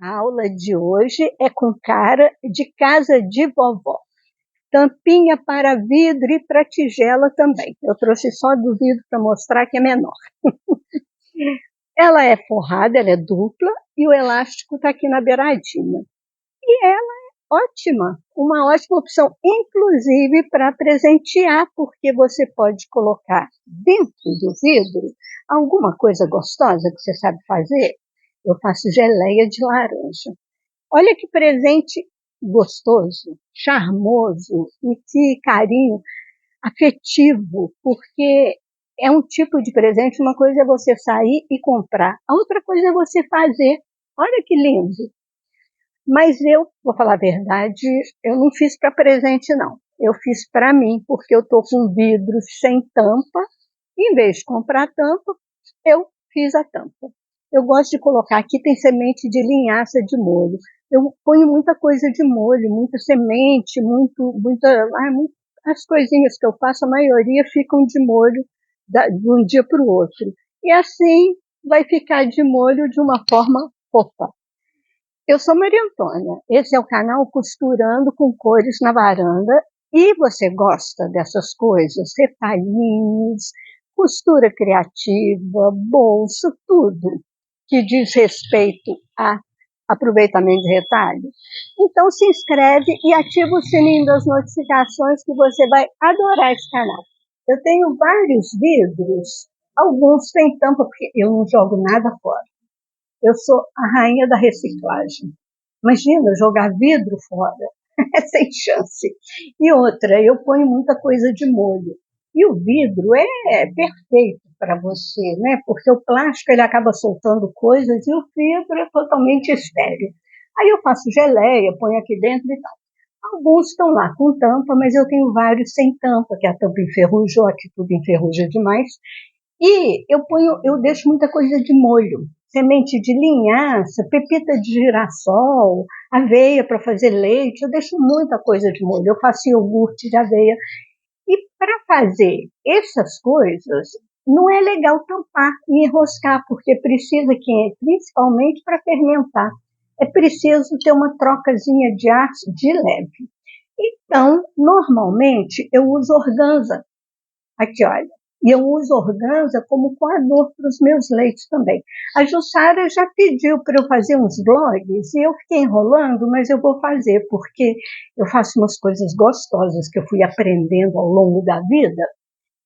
A aula de hoje é com cara de casa de vovó. Tampinha para vidro e para tigela também. Eu trouxe só do vidro para mostrar que é menor. Ela é forrada, ela é dupla e o elástico está aqui na beiradinha. E ela é ótima, uma ótima opção, inclusive para presentear, porque você pode colocar dentro do vidro alguma coisa gostosa que você sabe fazer. Eu faço geleia de laranja. Olha que presente gostoso, charmoso e que carinho afetivo, porque é um tipo de presente. Uma coisa é você sair e comprar, a outra coisa é você fazer. Olha que lindo. Mas eu, vou falar a verdade, eu não fiz para presente não. Eu fiz para mim, porque eu estou com vidros sem tampa. Em vez de comprar tampa, eu fiz a tampa. Eu gosto de colocar, aqui tem semente de linhaça de molho. Eu ponho muita coisa de molho, muita semente, as coisinhas que eu faço, a maioria ficam de molho de um dia para o outro. E assim vai ficar de molho de uma forma fofa. Eu sou Maria Antônia, esse é o canal Costurando com Cores na Varanda, e você gosta dessas coisas, retalhinhos, costura criativa, bolsa, tudo que diz respeito a aproveitamento de retalho? Então se inscreve e ativa o sininho das notificações que você vai adorar esse canal. Eu tenho vários vidros, alguns têm tampa porque eu não jogo nada fora. Eu sou a rainha da reciclagem. Imagina jogar vidro fora, é sem chance. E outra, eu ponho muita coisa de molho. E o vidro é perfeito para você, né? Porque o plástico ele acaba soltando coisas e o vidro é totalmente estéril. Aí eu faço geleia, ponho aqui dentro e tal. Alguns estão lá com tampa, mas eu tenho vários sem tampa, que a tampa enferrujou, aqui tudo enferruja demais. E eu deixo muita coisa de molho, semente de linhaça, pepita de girassol, aveia para fazer leite, eu deixo muita coisa de molho, eu faço iogurte de aveia. E para fazer essas coisas, não é legal tampar e enroscar, porque precisa que, principalmente para fermentar, é preciso ter uma trocazinha de ar de leve. Então, normalmente, eu uso organza. Aqui, olha. E eu uso organza como coador para os meus leites também. A Jussara já pediu para eu fazer uns vlogs e eu fiquei enrolando, mas eu vou fazer, porque eu faço umas coisas gostosas que eu fui aprendendo ao longo da vida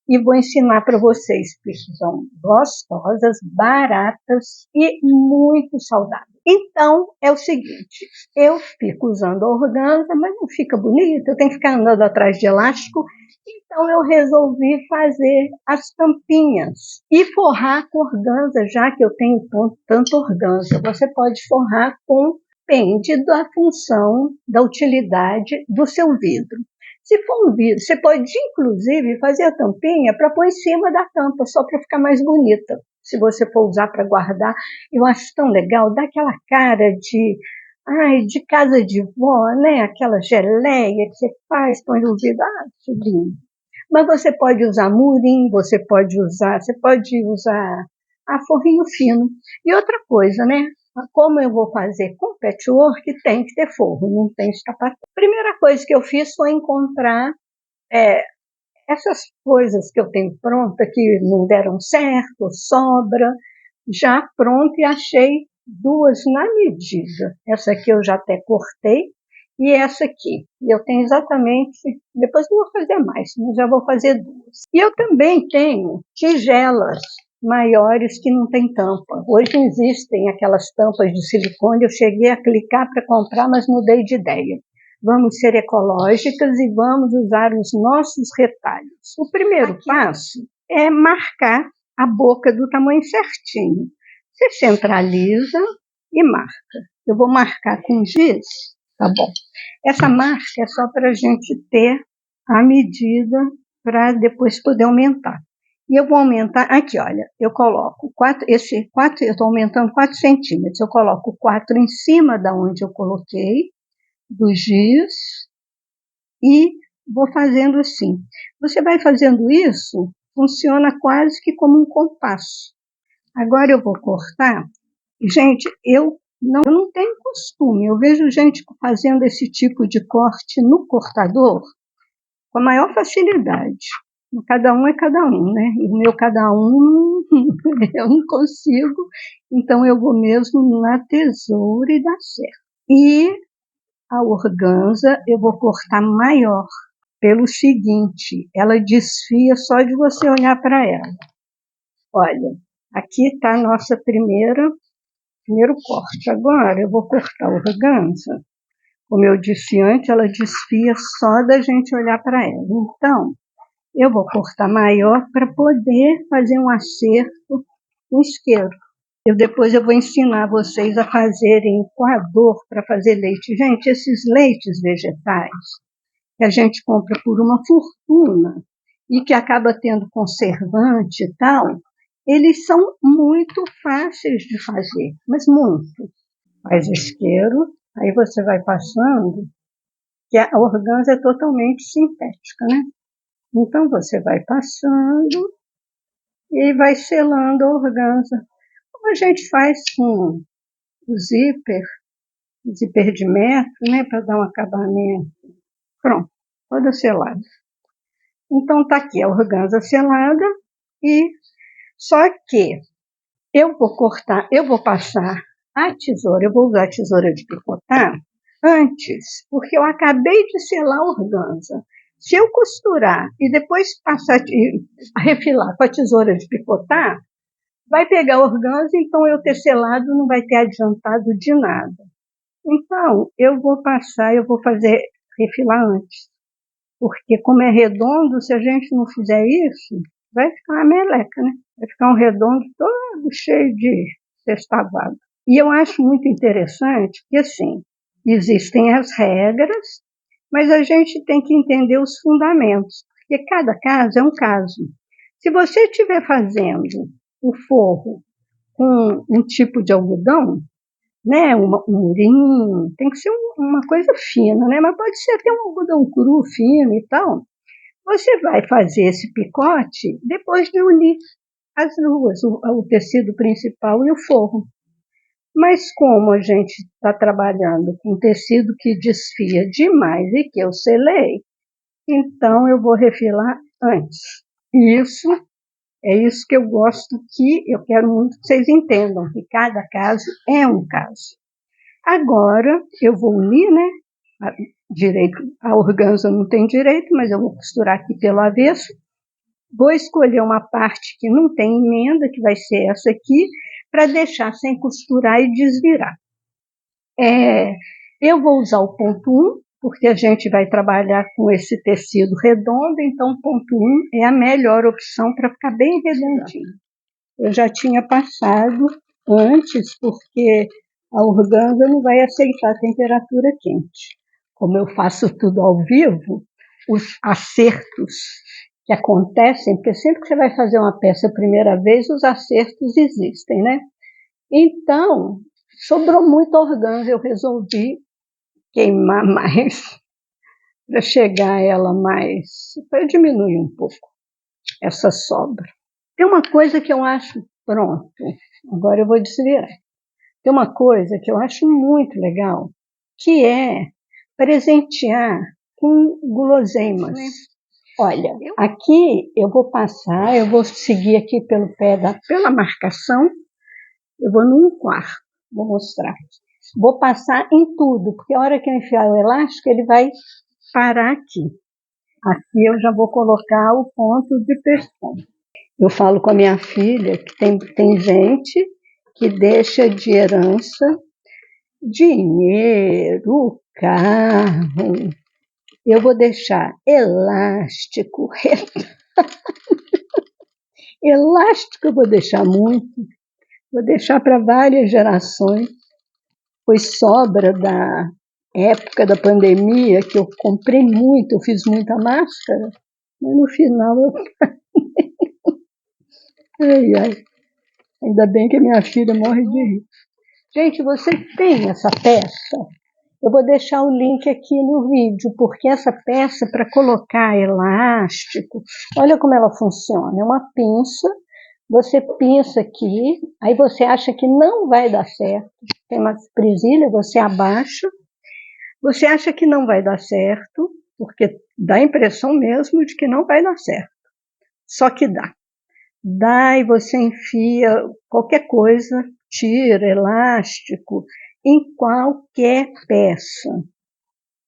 e vou ensinar para vocês, porque são gostosas, baratas e muito saudáveis. Então, é o seguinte, eu fico usando a organza, mas não fica bonito, eu tenho que ficar andando atrás de elástico. Então eu resolvi fazer as tampinhas e forrar com organza, já que eu tenho tanto organza. Você pode forrar com, depende da função, da utilidade do seu vidro. Se for um vidro, você pode inclusive fazer a tampinha para pôr em cima da tampa, só para ficar mais bonita. Se você for usar para guardar, eu acho tão legal, dá aquela cara de casa de vó, né? Aquela geleia que você faz, põe no vidro, acho lindo. Mas você pode usar murim, você pode usar forrinho fino. E outra coisa, né? Como eu vou fazer com patchwork, tem que ter forro, não tem escapatória. A primeira coisa que eu fiz foi encontrar essas coisas que eu tenho pronta, que não deram certo, sobra, já pronta, e achei duas na medida. Essa aqui eu já até cortei, e essa aqui. Eu tenho exatamente, depois eu vou fazer mais, mas já vou fazer duas. E eu também tenho tigelas maiores que não tem tampa. Hoje existem aquelas tampas de silicone, eu cheguei a clicar para comprar, mas mudei de ideia. Vamos ser ecológicas e vamos usar os nossos retalhos. O primeiro passo é marcar a boca do tamanho certinho. Você centraliza e marca. Eu vou marcar com giz, tá bom? Essa marca é só para a gente ter a medida para depois poder aumentar. E eu vou aumentar, aqui olha, eu coloco 4, eu estou aumentando 4 centímetros, eu coloco 4 em cima da onde eu coloquei, do giz, e vou fazendo assim. Você vai fazendo isso, funciona quase que como um compasso. Agora eu vou cortar. Gente, eu eu não tenho costume. Eu vejo gente fazendo esse tipo de corte no cortador com a maior facilidade. Cada um é cada um, né? E o meu cada um eu não consigo, então eu vou mesmo na tesoura e dá certo. E a organza eu vou cortar maior, pelo seguinte, ela desfia só de você olhar para ela. Olha, aqui está a nossa primeiro corte. Agora eu vou cortar a organza. Como eu disse antes, ela desfia só da gente olhar para ela. Então, eu vou cortar maior para poder fazer um acerto com isqueiro. Depois eu vou ensinar vocês a fazerem coador para fazer leite. Gente, esses leites vegetais que a gente compra por uma fortuna e que acaba tendo conservante e tal, eles são muito fáceis de fazer, mas muito. Faz isqueiro, aí você vai passando, que a organza é totalmente sintética, né? Então você vai passando e vai selando a organza, como a gente faz com o zíper de metro, né, para dar um acabamento. Pronto, toda selada. Então tá aqui a organza selada e só que eu vou passar a tesoura, eu vou usar a tesoura de picotar antes, porque eu acabei de selar a organza. Se eu costurar e depois passar a refilar com a tesoura de picotar, vai pegar a organza, então eu ter selado não vai ter adiantado de nada. Então, eu vou refilar antes. Porque como é redondo, se a gente não fizer isso, vai ficar uma meleca, né? Vai ficar um redondo todo cheio de sextavado. E eu acho muito interessante que, assim, existem as regras, mas a gente tem que entender os fundamentos, porque cada caso é um caso. Se você estiver fazendo o forro com um tipo de algodão, né, um murinho, tem que ser uma coisa fina, né, mas pode ser até um algodão cru, fino e tal. Você vai fazer esse picote depois de unir as duas, o tecido principal e o forro. Mas como a gente está trabalhando com tecido que desfia demais e que eu selei, então eu vou refilar antes. Isso é isso que eu gosto, que eu quero muito que vocês entendam, que cada caso é um caso. Agora eu vou unir, né? A organza não tem direito, mas eu vou costurar aqui pelo avesso. Vou escolher uma parte que não tem emenda, que vai ser essa aqui, para deixar sem costurar e desvirar. Eu vou usar o ponto 1, porque a gente vai trabalhar com esse tecido redondo, então o ponto 1 é a melhor opção para ficar bem redondinho. Eu já tinha passado antes, porque a organza não vai aceitar a temperatura quente. Como eu faço tudo ao vivo, os acertos que acontecem, porque sempre que você vai fazer uma peça a primeira vez, os acertos existem, né? Então, sobrou muita organza, eu resolvi queimar mais, para chegar a ela mais, para diminuir um pouco essa sobra. Tem uma coisa que eu acho, pronto, agora eu vou desvirar. Tem uma coisa que eu acho muito legal, que é presentear com guloseimas. Olha, aqui eu vou passar, eu vou seguir aqui pela marcação, eu vou num quarto, vou mostrar. Vou passar em tudo, porque a hora que eu enfiar o elástico, ele vai parar aqui. Aqui eu já vou colocar o ponto de pescoço. Eu falo com a minha filha que tem gente que deixa de herança dinheiro, carro. Eu vou deixar elástico, elástico eu vou deixar muito, vou deixar para várias gerações, pois sobra da época da pandemia, que eu comprei muito, eu fiz muita máscara, mas no final eu... Ai, ai. Ainda bem que a minha filha morre de rir. Gente, você tem essa peça? Eu vou deixar o link aqui no vídeo, porque essa peça, para colocar elástico, olha como ela funciona. É uma pinça, você pinça aqui, aí você acha que não vai dar certo, tem uma presilha, você abaixa, você acha que não vai dar certo, porque dá a impressão mesmo de que não vai dar certo. Só que dá. Dá e você enfia qualquer coisa, tira, elástico, em qualquer peça.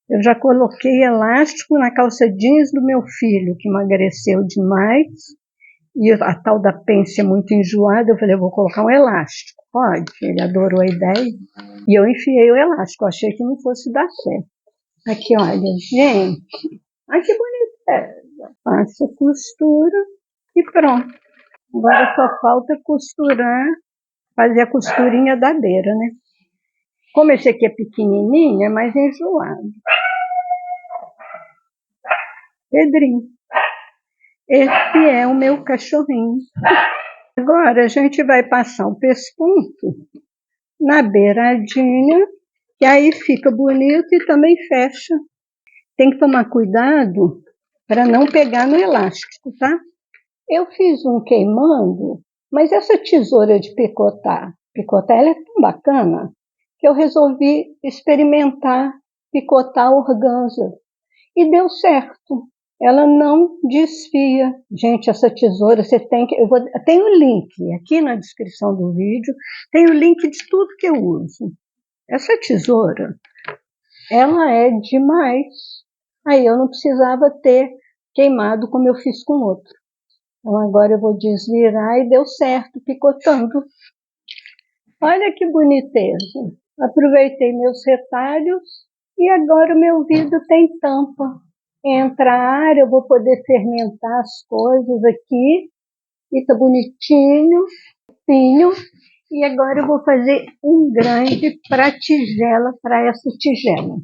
Eu já coloquei elástico na calça jeans do meu filho, que emagreceu demais, e a tal da pence é muito enjoada, eu falei, eu vou colocar um elástico. Pode, ele adorou a ideia, e eu enfiei o elástico, eu achei que não fosse dar certo. Aqui, olha, gente, olha que bonita. Faço a costura e pronto. Agora só falta costurar, fazer a costurinha da beira, né? Como esse aqui é pequenininho, é mais enjoado. Pedrinho, esse é o meu cachorrinho. Agora a gente vai passar o pesponto na beiradinha, que aí fica bonito e também fecha. Tem que tomar cuidado para não pegar no elástico, tá? Eu fiz um queimando, mas essa tesoura de picotar ela é tão bacana que eu resolvi experimentar picotar organza. E deu certo. Ela não desfia. Gente, essa tesoura você tem que... tem o link aqui na descrição do vídeo, tem o link de tudo que eu uso. Essa tesoura, ela é demais. Aí eu não precisava ter queimado como eu fiz com o outro. Então agora eu vou desvirar e deu certo, picotando. Olha que boniteza. Aproveitei meus retalhos e agora o meu vidro tem tampa. Entra ar, eu vou poder fermentar as coisas aqui. Fica bonitinho, pinho. E agora eu vou fazer um grande para tigela, para essa tigela.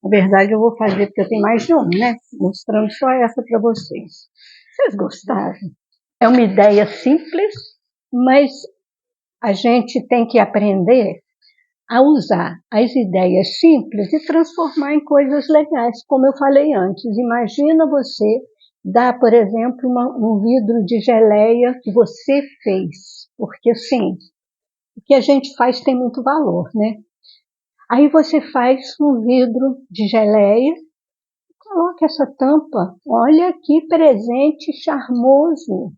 Na verdade eu vou fazer porque eu tenho mais de uma, né? Mostrando só essa para vocês. Vocês gostaram? É uma ideia simples, mas a gente tem que aprender a usar as ideias simples e transformar em coisas legais, como eu falei antes. Imagina você dar, por exemplo, um vidro de geleia que você fez, porque sim, o que a gente faz tem muito valor, né? Aí você faz um vidro de geleia, coloca essa tampa, olha que presente charmoso,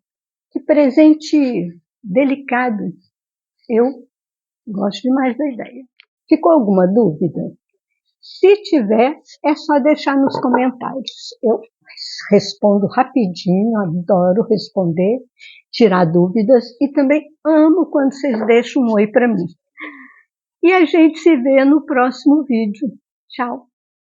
que presente delicado. Eu gosto demais da ideia. Ficou alguma dúvida? Se tiver, é só deixar nos comentários. Eu respondo rapidinho, adoro responder, tirar dúvidas e também amo quando vocês deixam um oi para mim. E a gente se vê no próximo vídeo. Tchau!